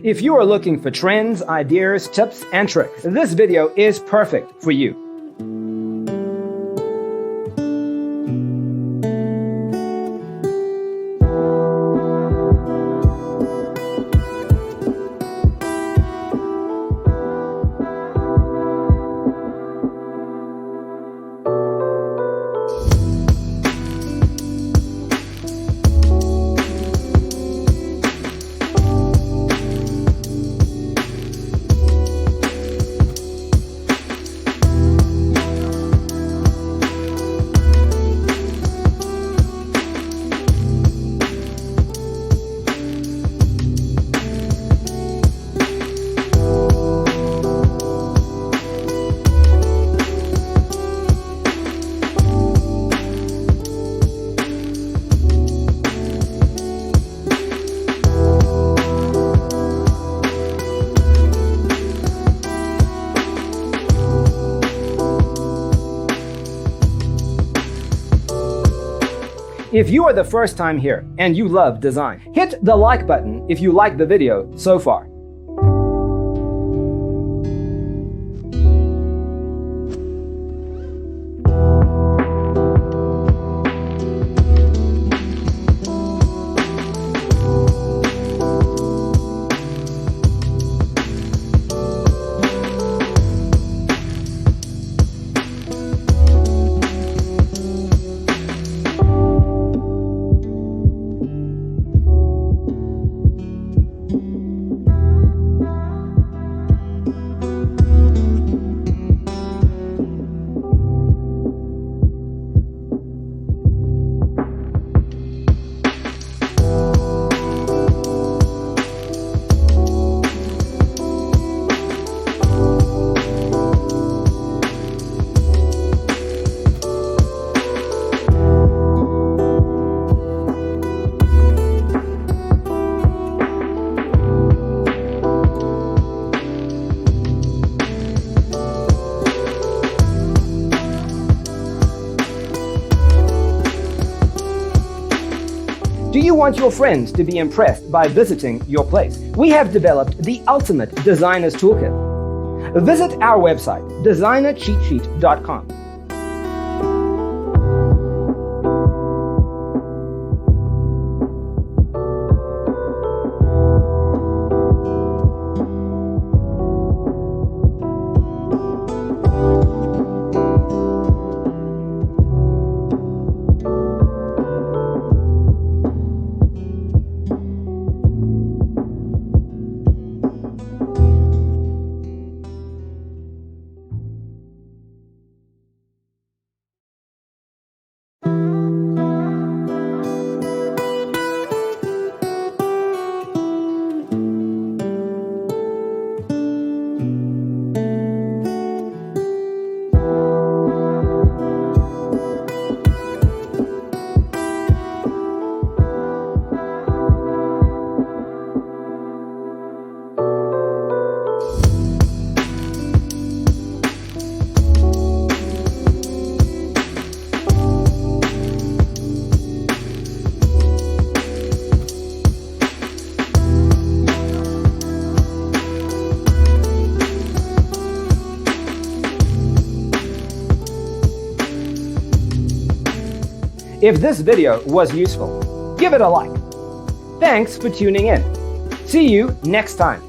If you are looking for trends, ideas, tips, and tricks, this video is perfect for you. If you are the first time here and you love design, hit the like button if you like the video so far. Do you want your friends to be impressed by visiting your place? We have developed the ultimate designer's toolkit. Visit our website, designercheatsheet.com. If this video was useful, give it a like. Thanks for tuning in. See you next time.